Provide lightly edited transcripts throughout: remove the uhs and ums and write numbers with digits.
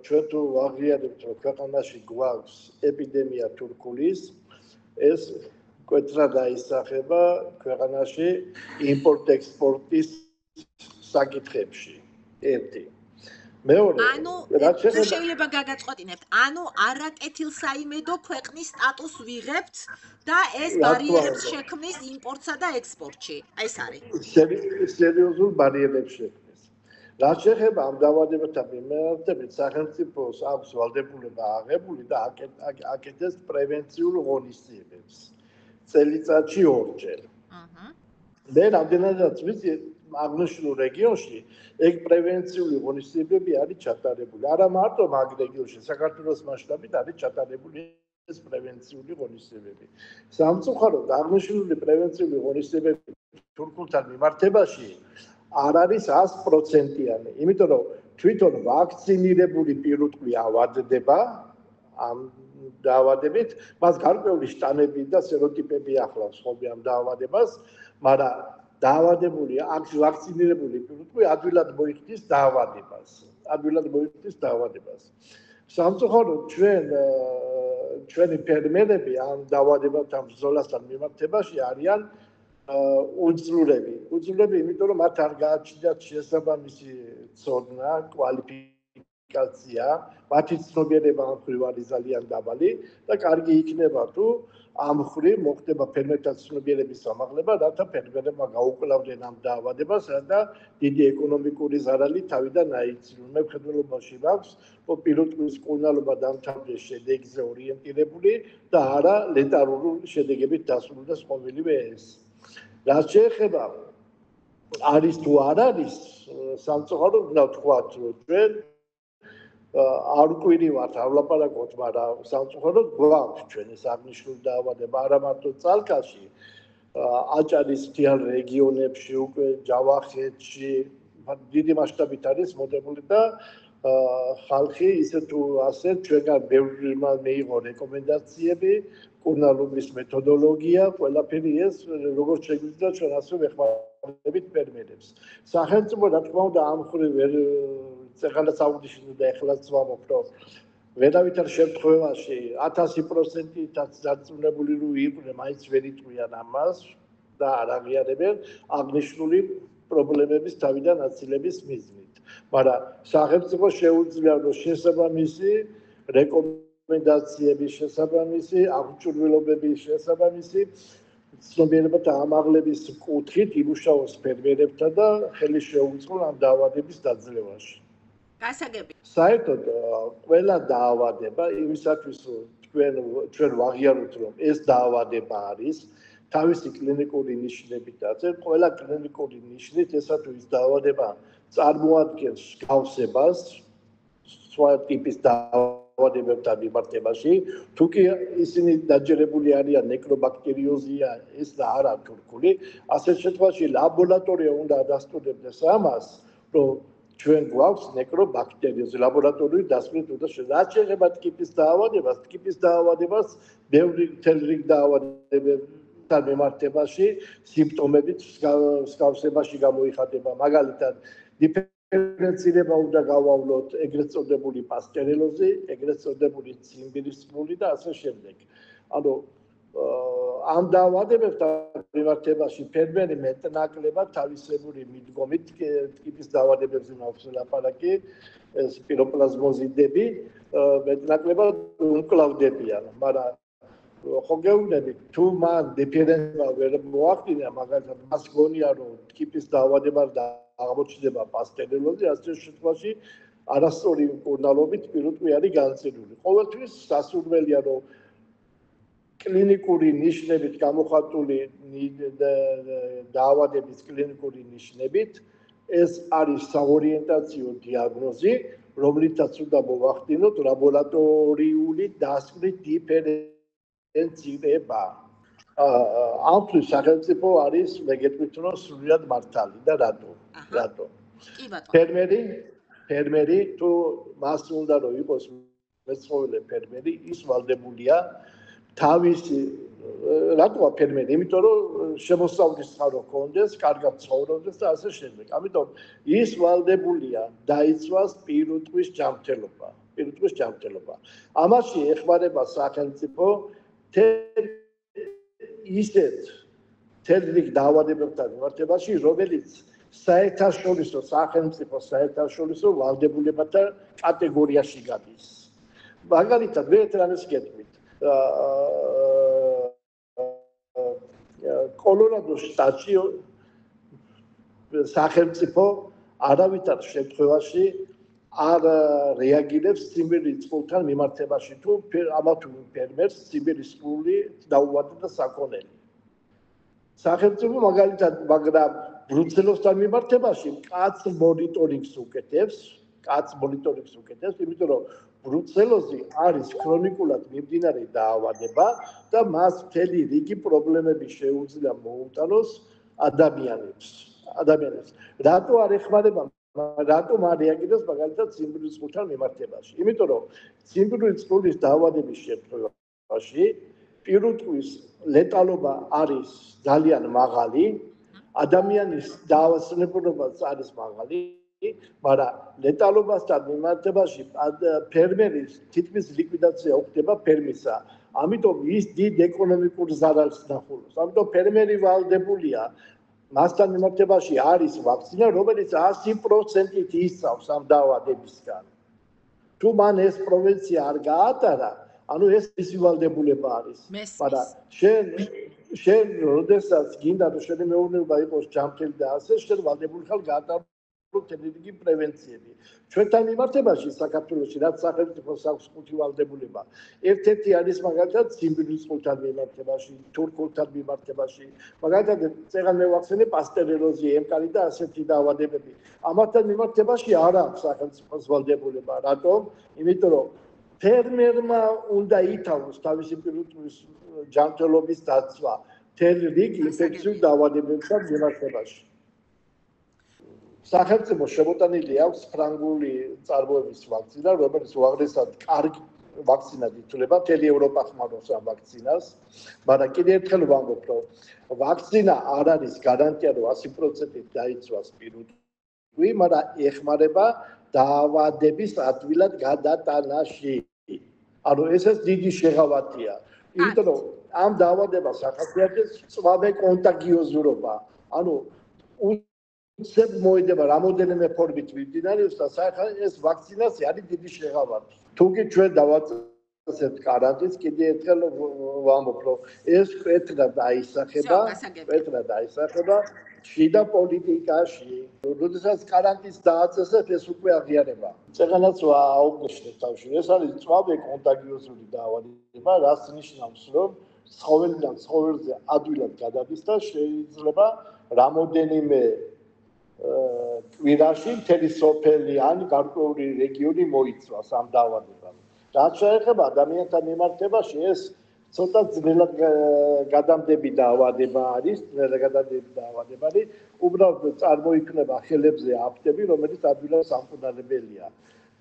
ჩვენ თუ ვაღიარებთ, რომ ქვეყანაში გვაქვს ეპიდემია თურქულის, ეს კვეთრად აისახება ქვეყანაში იმპორტ-ექსპორტის საკითხებში. ერთი. მეორე, რაც შეიძლება გაგაწყვეტინებთ, არაკეთილსაიმედო ქვეყნის სტატუსს ვიღებთ და ეს ბარიერებს შექმნის იმპორტსა და ექსპორტში. ეს არის. სერიოზულ ბარიერებს შექმნის. რაც შეეხება ამ დაავადებათა მიმართებით, სახელმწიფოს აქვს ვალდებულება აღებული და აკეთებს პრევენციულ ღონისძიებებს. წელიწადში 2 ჯერ. მე რამდენადაც ვიცი, აღნიშნულ რეგიონში ეგ პრევენციული ღონისძიებები არის ჩატარებული. არა მარტო მაგ რეგიონში, საქართველოს მასშტაბით არის ჩატარებული ეს პრევენციული ღონისძიებები. სამწუხაროდ აღნიშნული პრევენციული ღონისძიებები თურქულთან მიმართებაში არ არის 100%-იანი, იმიტომ რომ თვითონ ვაქცინირებული პირუტყვი ავადდება ამ დაავადებით, მას გარკვეული შტამები და სეროტიპები ახლავს ხოლმე ამ დაავადებას, მაგრამ დაავადებული ვაქცინირებული პირუტყვი ადვილად მოიხდის დაავადებას. სამწუხაროდ ჩვენი ფერმერები ამ დაავადებათა ბრძოლასთან მიმართებაში არიან უძლურები, იმიტომ რომ მათ არ გააჩნიათ შესაბამისი ცოდნა, კვალიფიკაცია, მათი ცნობიერება ამ მხრივ არის ძალიან დაბალი და კარგი იქნება თუ ამ მხრივ მოხდება ფერმერთა ცნობიერების ამაღლება, რათა ფერმერებმა გაუკლავდნენ ამ დაავადებას და დიდი ეკონომიკური ზარალი თავიდან აიწვიონ. მე მხედველობაში მაქვს, რომ პირუტყვის მკურნალობა დამთავრდეს შედეგზე ორიენტირებული და არა ლეტალური შედეგებით დასრულდეს ყოველივე ეს. რაც შეეხება არის თუ არ არის, სამწუხაროდ უნდა ვთქვათ, რომ ჩვენ არ ვკვირივართ, არ ვლაპარაკობთ, მაგრამ სამწუხაროდ გვაქვს ჩვენ ეს აღნიშნული დაავადება არა მარტო წალკაში, აჭარის მთიან რეგიონებში, უკვე ჯავახეთში დიდი მასშტაბით არის მოდებული და ხალხი ისე თუ ასე ჩვენგან ბევრმა მიიღო რეკომენდაციები, მკურნალობის მეთოდოლოგია, ყველაფერი ეს როგორც შეგვიძლია ჩვენ ასე ვეხმარებით ფერმერებს. სახელმწიფო რა თქმა უნდა ამ მხრივ წეგანაც აუდიშინო და ეხლაც ვამბობ, რომ ვერავითარ შემთხვევაში 1000%-ით დარწმუნებული რო იყვნენ, მაინც ვერ იტყვიან ამას და არ აღიარებენ აღნიშნული პრობლემების თავიდან აცილების მიზნით. მაგრამ სახელმწიფო შეუძლია რომ შესაბამისი რეკომენდაციების შესაბამისი, აღჭურვილობების შესაბამისი ცნობიერებათა ამაღლების კუთხით იმუშაოს ფერმერებთან და ხელი შეუწყონ ამ დაავადების დაძლევაში. გასაგები. საერთოდ ყველა დაავადება იმისათვის ჩვენ ვაღიაროთ რომ ეს დაავადება არის თავისი კლინიკური ნიშნებითაც, ყველა კლინიკური ნიშნით ესა თუ ის დაავადება წარმოადგენს გავსებას სხვა ტიპის დაავადებებთან მიმართებაში, თუ კი ისინი დაჯერებული არიან ნეკრობაქტერიოზია ეს და არა თურქული, ასეთ შემთხვევაში ლაბორატორია უნდა დასტურებდეს ამას, რომ ჩვენ გვაქვს ნეკრობაქტერიოზი ლაბორატორიული დასკვნით უნდა რაც შეეხება ტკიპის დაავადებას ბევრი მთელი რიგ დაავადებებთან მიმართებაში სიმპტომებით მსგავსებაში გამოიხატება მაგალითად დიფერენცირება უნდა გავავლოთ ეგრეთ წოდებული პასტერელოზი, ეგრეთ წოდებული ციმბირისმული და ასე შემდეგ. ანუ ამ დაავადებებთან მიმართებაში ფერმერი მეტნაკლებად თავისებური მიდგომით ტკიპის დაავადებებზე მაქვს ლაპარაკი, ეს პიროპლაზმოზიდები მეტნაკლებად უმკლავდებიან, მაგრამ ხო გეუბნებით, თუ მან დიფერენცირება ვერ მოახდინა, მაგალითად მას გონია რომ ტკიპის დაავადება აღმოჩნდება პასტერელოზი, ასე შემთხვევაში არასწორი მკურნალობით პირუტყვი არის განცდილი. ყოველთვის სასურველია რომ კლინიკური ნიშნებით გამოხატული დაავადების კლინიკური ნიშნებით ეს არის საორიენტაციო დიაგნოზი, რომლითაც უნდა მოვახდინოთ ლაბორატორიული დასკვნით დიფერენცირება. ამხრივ სახელმწიფო არის მეგეთქვით რომ სრულიად მართალი და რატო? ფერმერი თუ მას უნდა რომ იყოს მეცხოველე ფერმერი, ის ვალდებულია თავისი რატოა ფერმერი? იმიტომ რომ შემოსავლის წყარო ჰქონდეს, კარგად ცხოვრობდეს და ასე შემდეგ. ამიტომ ის ვალდებულია დაიცვას პირუტყვის ჯანმრთელობა. პირუტყვის ჯანმრთელობა. ამაში ეხმარება სახელმწიფო ისეთ თერმიკ დაავადებებთან მიმართებაში, რომელიც საერთაშორისო სახელმწიფო საერთაშორისო ვალდებულებათა კატეგორიაში გადის. მაგალითად, მე ერთრანეს გეტყვით. კოლორადოს შტატში სახელმწიფო არავითარ შემთხვევაში არ რეაგირებს ციმბირის წყულთან მიმართებაში თუ ამათუ ფერმერს ციმბირის წყული დაუვადა საკონელი. სახელმწიფო მაგალითად, მაგრამ ბრუცელოსთან მიმართებაში კაც მონიტორინგს უკეთებს, იმიტომ რომ ბრუცელოზი არის ქრონიკულად მიმდინარე დაავადება და მას მთელი რიგი პრობლემები შეუძლია მოუტანოს ადამიანებს. რატო არ ეხმარება, რატომ არ რეაგირებს მაგალითად ციმბირის წყულთან მიმართებაში? იმიტომ რომ ციმბირის წყულის დაავადების შემთხვევაში პირუტყვის ლეტალობა არის ძალიან მაღალი, ადამიანის დაავადებულობაც არის მაღალი, მაგრამ ლეტალობასთან მიმართებაში ფერმერის თითქმის ლიკვიდაცია ხდება ფერმისა. ამიტომ ის დიდ ეკონომიკურ ზარალს ნახულობს. ამიტომ ფერმერი ვალდებულია მასთან მიმართებაში არის ვაქცინა, რომელიც 100%-ით ისწავს ამ დაავადებისგან. თუ მან ეს პროვინცია არ გაატარა, ანუ ეს ის ვალდებულება არის. მაგრამ შენ როდესაც გინდა რომ შენი მეურნეობა იყოს ჯანმრთელი და ასე, შენ ვალდებული ხარ გაატარო მთელი რიგი პრევენციები. ჩვენთან მიმართებაში საქართველოში რაც სახელმწიფოს აქვს ხუთი ვალდებულება. ერთ-ერთი არის მაგალითად ციმბირის წყულთან მიმართებაში, თურქულთან მიმართებაში, მაგალითად წეგან მევახსენე პასტერელოზი, ემკარი და ასეთი დაავადებები. ამათთან მიმართებაში არ აქვს სახელმწიფოს ვალდებულება. რატომ? იმიტომ რომ ფერმერმა უნდა ითავოს თავისი პირუტყვის ჯანმრთელობის დაცვა მთელი რიგი ინფექციური დაავადებებთან მიმართებაში. სახელმწიფო შემოტანილი აქვს ფრანგული წარმოების ვაქცინა, რომელიც უაღრესად კარგი ვაქცინად ითვლება, მთელი ევროპა ხმარობს ამ ვაქცინას, მაგრამ კიდევ ერთხელ ვამბობ, რომ ვაქცინა არ არის გარანტია, რომ 100%-ით დაიცვას პირუტყვი, მაგრამ ეხმარება დაავადების ადვილად გადატანაში. ანუ ესეც დიდი შეღავათია. იმიტომ რომ ამ დაავადებას ახასიათებს წვავე კონტაგიოზურობა. ანუ უცებ მოედება რამოდენიმე ფორმით მიმდინარეობს და ეს ვაქცინაცია არის დიდი შეღავათი. თუკი ჩვენ დავაწესებთ კარანტინს, კიდევ ერთხელ ვამბობ, რომ ეს კვეთრად აისახება შიდა პოლიტიკაში. როდესაც კარანტინს დააწესებთ, ეს უკვე აღიარება. წეგანაც აუგნიშნეთ თავში. ეს არის წვავე კონტაგიოზური დაავადება, რაც ნიშნავს, რომ ცხოველიდან ცხოველზე ადვილად გადადის და შეიძლება რამოდენიმე კვირაში მთელი სოფელი ან გარკვეული რეგიონი მოიცვას ამ დაავადებამ. რაც შეეხება ადამიანთა მიმართებაში, ეს ცოტა ძნელად გადამდები დაავადება არის, უბრალოდ წარმოიქმნება ხელებზე აფტები, რომელიც ადვილად სამკურნალებელია.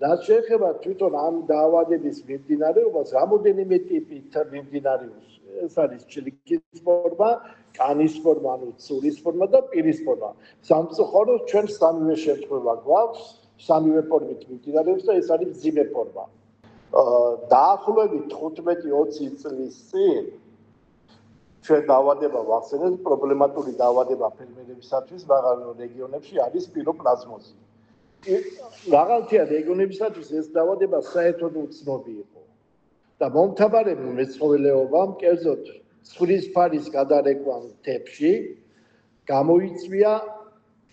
რაც შეეხება თვითონ ამ დაავადების მიმდინარეობას, რამოდენიმე ტიპით მიმდინარეობს. ეს არის ჩლიქის ფორმა, კანის ფორმა, ანუ ცურის ფორმა და პირის ფორმა. სამწუხაროდ ჩვენ სამივე შემთხვევა გვაქვს, სამივე ფორმით მიმდინარეობს და ეს არის მძიმე ფორმა. დაახლოებით 15-20 წლის წინ ჩვენ დაავადება ვახსენებთ, პრობლემატური დაავადება ფერმერებისათვის მაგალ რეგიონებში არის პიროპლაზმოზი. რაღაცა რეგიონებისათვის ეს დაავადება საერთოდ უცნობი იყო. და მომთაბარებულ მეცხოველეობამ, კერძოდ ცხვრის ფარის გადარეკვამ მთებში გამოიწვია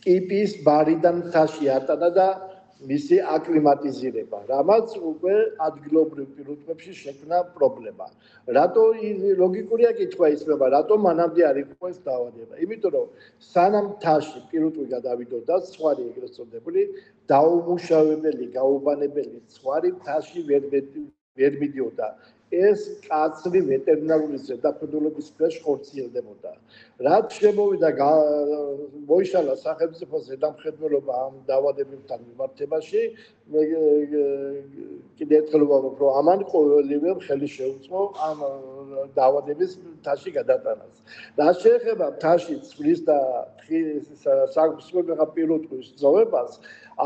კიპის ბარიდან მთაში ატანა და მისი აკლიმატიზირება, რამაც უკვე ადგილობრივ პირუტყვებში შექმნა პრობლემა. რატო ლოგიკურია კითხვა ისმება, რატომ მანამდე არ იყო ეს დაავადება? იმიტომ რომ სანამ მთაში პირუტყვი გადავიდოდა, ცხვარი ეგრეთ წოდებული, დაუმუშავებელი, გაუბანებელი ცხვარი მთაში ვერ მიდიოდა. ეს კაცრი ვეტერინარული ზედამხედველობის ქვეშ ხორციელდებოდა. რაც შემოვიდა მოიშალა სახელმწიფო ზედამხედველობა ამ დაავადებებთან მიმართებაში, კიდევ ერთხელ ვამბობ, რომ ამან ყოველივე ხელი შეუწყო ამ დაავადების მთაში გადატანას. რა შეეხება მთაში ცვლის და საკუთრება პირუტყვის ზოვებას,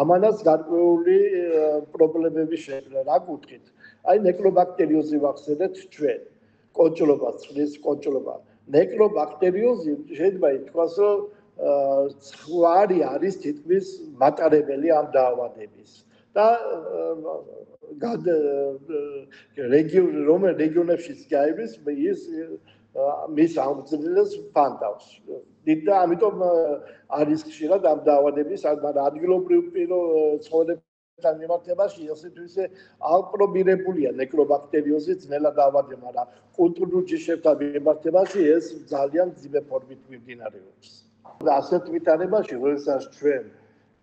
ამანაც გარკვეული პრობლემები შექმნა. რა გულით? აი ნეკლობაქტერიოზი ვახსენეთ ჩვენ. კონჭლობა, ცვლის კონჭლობა. ნეკლობაქტერიოზი შეიძლება ითქვას, რომ ცხვარი არის თითქმის მატარებელი ამ დაავადების. და რომელ რეგიონებშიც გაივლის ის მის აღწერილს ფანდავს. და ამიტომ არის ხშირად ამ დაავადების, მაგრამ ადგილობრივ ცხოველებთან მიმართებაში ისე აპრობირებულია ნეკლობაქტერიოზი ძნელად დაავადება, მაგრამ კულტურულ ჯიშებთან მიმართებაში ეს ძალიან ძიმე ფორმით მიმდინარეობს. ასეთ ვითარებაში, როდესაც ჩვენ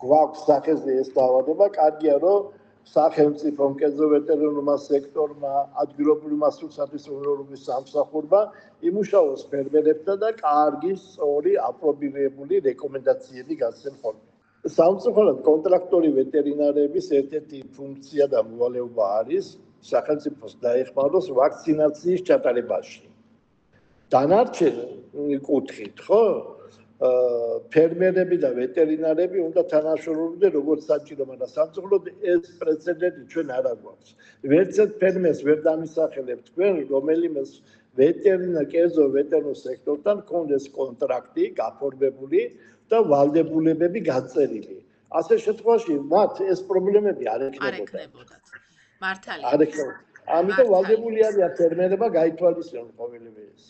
გვაქვს სახეზე ეს დაავადება, კარგია რომ სახელმწიფო მკერდზე ვეტერინარულმა სექტორმა, ადგილობრივმა სულსათვისმცოდნეობის სამსახურმა იმუშაოს ფერმერებთან და კარგი, სწორი, აპრობირებული რეკომენდაციები გასცენ ხოლმე. სამწუხაროდ კონტრაქტორი ვეტერინარების ერთ-ერთი ფუნქცია და მოვალეობა არის სახელმწიფოს დაეხმაროს ვაქცინაციის ჩატარებაში. დანარჩენი კუთხით, ხო? ფერმერები და ვეტერინარები უნდა თანაშრომობდნენ როგორც საჭირო, მაგრამ სამწუხაროდ ეს პრეცედენტი ჩვენ არ აგვაქვს. ვერცერთ ფერმერს ვერ დამისახელებთ თქვენ, რომელიმე კერძო ვეტერინარ სექტორთან კონდეს კონტრაქტი გაფორმებული და ვალდებულებები გაწერილი. ასე შემთხვევაში მათ ეს პრობლემები არ ექნებოდათ. მართალია. არ ექნებოდათ. ამიტომ ვალდებული არიან ფერმერებმა გაითვალისწინონ ყოველივე ეს.